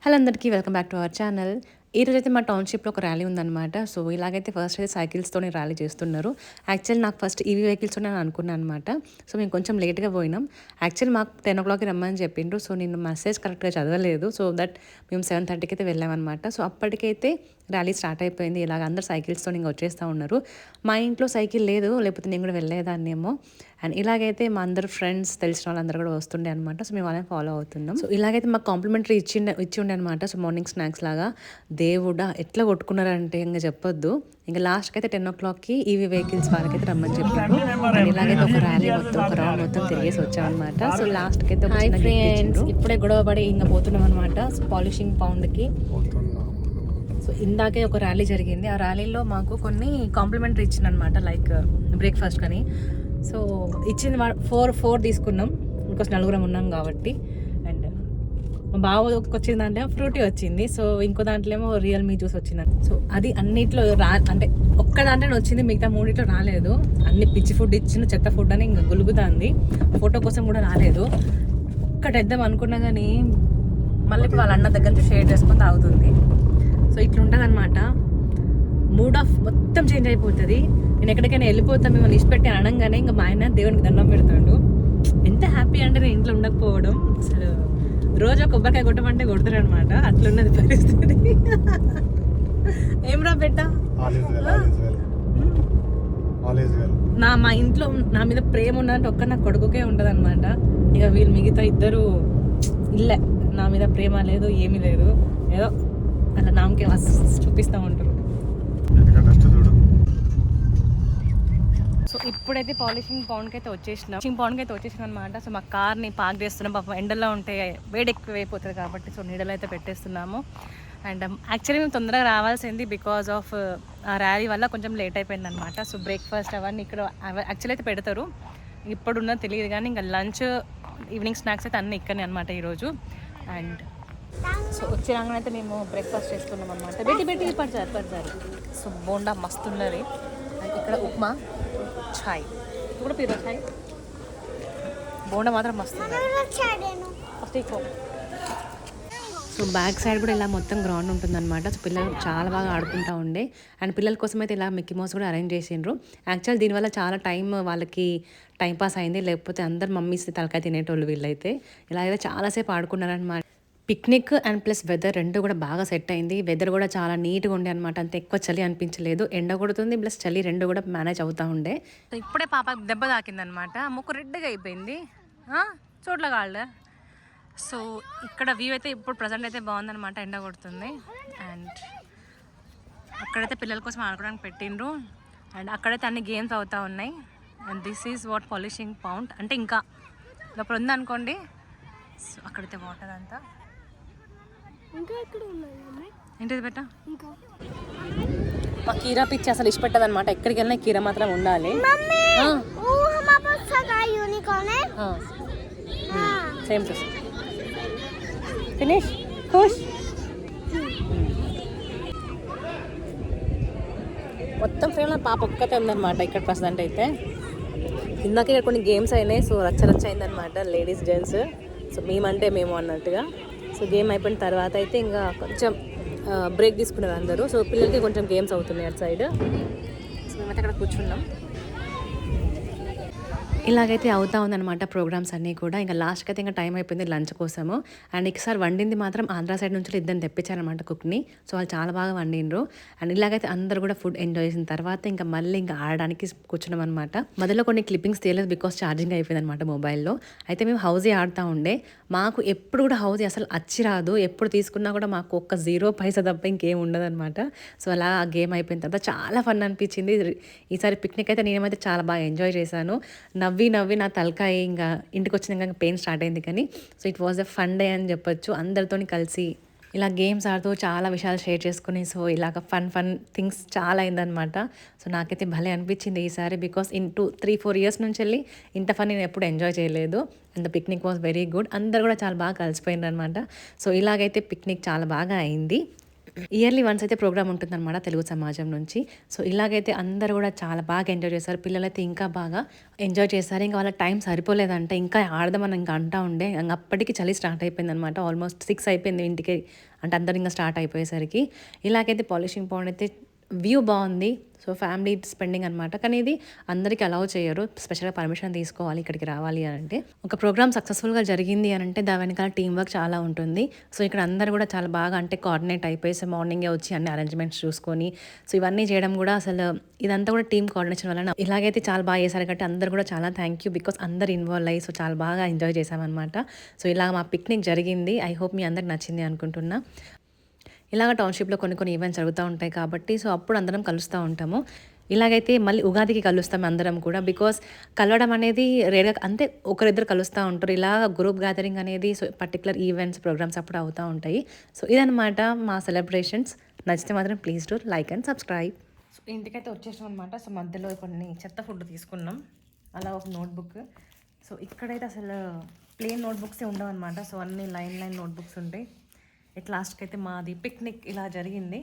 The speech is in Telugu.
హలో అందరికీ welcome back to our channel. ఈరోజైతే మా టౌన్‌షిప్‌లో ఒక ర్యాలీ ఉందనమాట. సో, ఇలాగైతే ఫస్ట్ అయితే సైకిల్స్‌తోనే ర్యాలీ చేస్తున్నారు. యాక్చువల్లీ నాకు ఫస్ట్ ఈవీ వెహికల్స్ ఉన్నాయని అనుకున్నాను అనమాట. సో, మేము కొంచెం లేట్‌గా పోయినాం. యాక్చువల్లీ మాకు 10:00కి రమ్మని చెప్పిండ్రు. సో, నేను మెసేజ్ కరెక్ట్‌గా చదవలేదు. సో దట్ మేము 7:30కి అయితే వెళ్ళామనమాట. సో, అప్పటికైతే ర్యాలీ స్టార్ట్ అయిపోయింది. ఇలాగ అందరూ సైకిల్స్‌తోని ఇంక వచ్చేస్తా ఉన్నారు. మా ఇంట్లో సైకిల్ లేదు. లేకపోతే నేను కూడా వెళ్ళేదాన్నేమో. అండ్ ఇలాగైతే మా అందరు ఫ్రెండ్స్ తెలిసిన వాళ్ళందరూ కూడా వస్తుండే అనమాట. సో, మేము వాళ్ళని ఫాలో అవుతున్నాం. సో, ఇలాగైతే మాకు కాంప్లిమెంటరీ ఇచ్చి ఉండే అనమాట. సో, మార్నింగ్ స్నాక్స్ లాగా. దేవుడా ఎట్లా కొట్టుకున్నారంటే ఇంక చెప్పొద్దు. ఇంకా లాస్ట్కి అయితే 10:00కి ఈవీ వెహికల్స్ వాళ్ళకైతే రమ్మని చెప్పారు. అండ్ ఇలాగైతే ఒక ర్యాలీ మొత్తం ఒక రౌండ్ మొత్తం తిరిగేసి వచ్చామన్నమాట. సో లాస్ట్కి అయితే ఒక చిన్న గిఫ్ట్ ఇచ్చిండ్రు. ఇప్పుడే గొడవ పడి ఇంకా పోతున్నాం అనమాట పాలిషింగ్ పౌండ్కి. సో ఇందాకే ఒక ర్యాలీ జరిగింది. ఆ ర్యాలీలో మాకు కొన్ని కాంప్లిమెంటరీ ఇచ్చిందనమాట, లైక్ బ్రేక్ఫాస్ట్ కానీ. సో ఇచ్చింది ఫోర్ తీసుకున్నాం, ఇంకొక నలుగురం ఉన్నాం కాబట్టి. అండ్ మా బావ వచ్చిన దాంట్లో ఫ్రూటీ వచ్చింది. సో ఇంకో దాంట్లో ఏమో రియల్మీ జ్యూస్ వచ్చింది. సో అది అన్నిట్లో అంటే ఒక్క దాంట్లోనే వచ్చింది, మిగతా మూడిట్లో రాలేదు. అన్ని పిచ్చి ఫుడ్ ఇచ్చిన చెత్త ఫుడ్ అని ఇంకా గులుగుతుంది. ఫోటో కోసం కూడా రాలేదు. ఒక్కటేద్దాం అనుకున్నా కానీ మళ్ళీ ఇప్పుడు వాళ్ళ అన్న దగ్గర నుంచి షేర్ చేసుకొని తాగుతుంది. సో ఇట్లుంటుంది అనమాట. మూడ్ ఆఫ్ మొత్తం చేంజ్ అయిపోతుంది. నేను ఎక్కడికైనా వెళ్ళిపోతాను మిమ్మల్ని ఇష్టపెట్టి అనగానే ఇంకా మా ఆయన దేవునికి దండం పెడతాడు. ఎంత హ్యాపీ అంటే నేను ఇంట్లో ఉండకపోవడం. అసలు రోజు కొబ్బరికాయ కొట్టమంటే కొడతారు అనమాట. అట్లున్నది పరిస్థితి. ఏం రా పెట్ట మా ఇంట్లో నా మీద ప్రేమ ఉన్నదంటే ఒక్క నా కొడుకుకే ఉంటుంది అనమాట. ఇక వీళ్ళు మిగతా ఇద్దరు ఇల్లే, నా మీద ప్రేమ లేదు ఏమీ లేదు, ఏదో అలా నామకే చూపిస్తూ ఉంటారు. సో ఇప్పుడైతే పాలిషింగ్ పౌండ్కి అయితే వచ్చేసినాం అనమాట. సో మా కార్ని పార్క్ చేస్తున్నాం. పాపం ఎండల్లో ఉంటే వేడి ఎక్కువ అయిపోతుంది కాబట్టి సో నీడలో అయితే పెట్టేస్తున్నాము. అండ్ యాక్చువల్లీ మేము తొందరగా రావాల్సింది బికాజ్ ఆఫ్ ఆ ర్యాలీ వల్ల కొంచెం లేట్ అయిపోయింది అనమాట. సో బ్రేక్ఫాస్ట్ అవన్నీ ఇక్కడ యాక్చువల్లీ అయితే పెడతారు, ఇప్పుడున్నది తెలియదు కానీ ఇంకా లంచ్ ఈవినింగ్ స్నాక్స్ అయితే అన్నీ ఇక్కడనే అనమాట ఈరోజు. అండ్ సో వచ్చినాకనైతే మేము బ్రేక్ఫాస్ట్ చేసుకున్నాం అనమాట. పెట్టి పడతారు. సో బోండా మస్తు ఉన్నది. అండ్ ఇక్కడ ఉప్మా, ఛాయ్ కూడా పీరో ఛాయ్, బోండా మాత్రం మస్తు. సో బ్యాక్ సైడ్ కూడా ఇలా మొత్తం గ్రౌండ్ ఉంటుందన్నమాట. సో పిల్లలు చాలా బాగా ఆడుకుంటూ ఉండే. అండ్ పిల్లల కోసం అయితే ఇలా మిక్కీ మౌస్ కూడా అరేంజ్ చేసిండ్రు. యాక్చువల్ దీనివల్ల చాలా వాళ్ళకి టైం పాస్ అయింది. లేకపోతే అందరు మమ్మీస్ తలకాయ తినేటోళ్ళు వీళ్ళైతే. ఇలాగైతే చాలాసేపు ఆడుకున్నారనమాట. పిక్నిక్ అండ్ ప్లస్ వెదర్ రెండు కూడా బాగా సెట్ అయింది. వెదర్ కూడా చాలా నీట్గా ఉండే అనమాట. అంత ఎక్కువ చలి అనిపించలేదు. ఎండ కొడుతుంది ప్లస్ చలి రెండు కూడా మేనేజ్ అవుతూ ఉండే. ఇప్పుడే పాప దెబ్బ తాకిందనమాట, ముక్కు రెడ్గా అయిపోయింది, చోట్ల కాళ్ళ. సో ఇక్కడ వ్యూ అయితే ఇప్పుడు ప్రజెంట్ అయితే బాగుందనమాట, ఎండ కొడుతుంది. అండ్ అక్కడైతే పిల్లల కోసం ఆడుకోవడానికి పెట్టిండ్రు. అండ్ అక్కడైతే అన్ని గేమ్స్ అవుతూ ఉన్నాయి. And this is what polishing pound అంటే ఇంకా లోపల ఉందనుకోండి. సో అక్కడైతే వాటర్ అంతా ఏంటిది బెట్ట కీరా పిచ్చి అసలు ఇష్టపెట్టదు అనమాట. ఎక్కడికి వెళ్ళినా కీరా మాత్రం ఉండాలి. సేమ్ టు ఫినిష్ ఖుష్. మొత్తం ఫ్రేమ్లో పాప ఒక్కతే ఉందన్నమాట ఇక్కడ ప్రజెంట్ అయితే. ఇందాక ఇక్కడ కొన్ని గేమ్స్ అయినాయి. సో రచ్చ అయిందనమాట, లేడీస్ జెంట్స్. సో మేమంటే మేము అన్నట్టుగా. సో గేమ్ అయిపోయిన తర్వాత అయితే ఇంకా కొంచెం బ్రేక్ తీసుకున్నారు అందరూ. సో పిల్లలకి కొంచెం గేమ్స్ అవుతున్నాయి అటు సైడ్. సో మేమైతే అక్కడ కూర్చున్నాం. ఇలాగైతే అవుతా ఉందన్నమాట ప్రోగ్రామ్స్ అన్నీ కూడా. ఇంకా లాస్ట్కి అయితే ఇంకా టైం అయిపోయింది లంచ్ కోసము. అండ్ ఒకసారి వండింది మాత్రం ఆంధ్ర సైడ్ నుంచి ఇద్దరిని తెప్పించారనమాట కుక్ని. సో వాళ్ళు చాలా బాగా వండిండ్రు. అండ్ ఇలాగైతే అందరూ కూడా ఫుడ్ ఎంజాయ్ చేసిన తర్వాత ఇంకా మళ్ళీ ఇంకా ఆడడానికి కూర్చున్నాం అనమాట. మధ్యలో కొన్ని క్లిప్పింగ్స్ తీయలేదు బికాస్ ఛార్జింగ్ అయిపోయింది అనమాట మొబైల్లో. అయితే మేము హౌజీ ఆడుతూ ఉండే. మాకు ఎప్పుడు కూడా హౌజీ అసలు అచ్చి రాదు. ఎప్పుడు తీసుకున్నా కూడా మాకు ఒక్క 0 పైసా తప్ప ఇంకేం ఉండదు అనమాట. సో అలా ఆ గేమ్ అయిపోయిన తర్వాత చాలా ఫన్ అనిపించింది. ఈసారి పిక్నిక్ అయితే నేనేమైతే చాలా బాగా ఎంజాయ్ చేశాను. నవ్వి నా తలకాయ ఇంకా ఇంటికి వచ్చినాక పెయిన్ స్టార్ట్ అయింది కానీ. So it was a fun day అని చెప్పొచ్చు. అందరితో కలిసి ఇలా గేమ్స్ ఆడుతూ చాలా విషయాలు షేర్ చేసుకుని సో ఇలాగ ఫన్ థింగ్స్ చాలా అయిందనమాట. సో నాకైతే భలే అనిపించింది ఈసారి బికాస్ 3-4 ఇయర్స్ నుంచి వెళ్ళి ఇంత ఫన్ నేను ఎప్పుడు ఎంజాయ్ చేయలేదు. And the picnic was very good. అందరు కూడా చాలా బాగా కలిసిపోయింది అనమాట. సో ఇలాగైతే పిక్నిక్ చాలా బాగా అయింది. ఇయర్లీ వన్స్ అయితే ప్రోగ్రామ్ ఉంటుందన్నమాట తెలుగు సమాజం నుంచి. సో, ఇలాగైతే అందరూ గూడా చాలా బాగా ఎంజాయ్ చేశారు. పిల్లలైతే ఇంకా బాగా ఎంజాయ్ చేశారు. ఇంకా వాళ్ళకి టైం సరిపోలేదంట. ఇంకా ఆడదామని ఇంకా అంటా ఉండే. ఇంగ అప్పటికి చలి స్టార్ట్ అయిపోయిందనమాట. ఆల్మోస్ట్ 6 అయిపోయింది ఇంటికి అంటే అందరూ ఇంగ స్టార్ట్ అయిపోయేసరికి. ఇలాగైతే పాలిషింగ్ పౌండ్ అయితే వ్యూ బావుంది. సో, ఫ్యామిలీ స్పెండింగ్ అనమాట. కానీ ఇది అందరికి అలౌ చేయరు. స్పెషల్‌గా పర్మిషన్ తీసుకోవాలి ఇక్కడికి రావాలి అనంటే. ఒక ప్రోగ్రామ్ సక్సెస్‌ఫుల్‌గా జరిగింది అనంటే దాని వెనకాల టీమ్ వర్క్ చాలా ఉంటుంది. సో, ఇక్కడ అందరూ గూడా చాలా బాగా అంటే కోఆర్డినేట్ అయిపోయి సో, మార్నింగే వచ్చి అన్ని అరేంజ్‌మెంట్స్ చూసుకొని సో, ఇవన్నీ చేయడం గూడా అసలు ఇదంతా కూడా టీమ్ కోఆర్డినేషన్ వలన ఇలాగైతే చాలా బాగా చేశారు కాబట్టి అందరూ కూడా చాలా థ్యాంక్ యూ. బికాజ్ అందరూ ఇన్వాల్వ్ అయ్యి సో, చాలా బాగా ఎంజాయ్ చేశామనమాట. సో, ఇలా మా పిక్నిక్ జరిగింది. ఐ హోప్ మీ అందరికి నచ్చింది అనుకుంటున్నా. ఇలాగ టౌన్‌షిప్‌లో కొన్ని కొన్ని ఈవెంట్స్ జరుగుతా ఉంటాయి కాబట్టి సో, అప్పుడు అందరం కలుస్తా ఉంటాము. ఇలాగైతే మళ్ళీ ఉగాదికి కలుస్తాం అందరం కూడా. బికాజ్ కలవడం అనేది రేర్‌గా అంటే ఒకరిద్దరు కలుస్తా ఉంటారు. ఇలా గ్రూప్ గ్యాదరింగ్ అనేది సో, పర్టిక్యులర్ ఈవెంట్స్, ప్రోగ్రామ్స్ అప్పుడు అవుతా ఉంటాయి. సో, ఇదనమాట మా సెలబ్రేషన్స్. నచ్చితే మాత్రం please do like and subscribe. So, ఇంటికైతే వచ్చేసాం అనమాట. సో, మధ్యలో కొన్ని చెత్త ఫుడ్ తీసుకున్నాం. అలా ఒక నోట్‌బుక్. సో, ఇక్కడైతే అసలు ప్లెయిన్ నోట్‌బుక్సే ఉండవనమాట. సో, అన్నీ లైన్ లైన్ నోట్‌బుక్స్ ఉంటాయి. ఎట్ లాస్ట్‌కైతే మాది పిక్నిక్ ఇలా జరిగింది.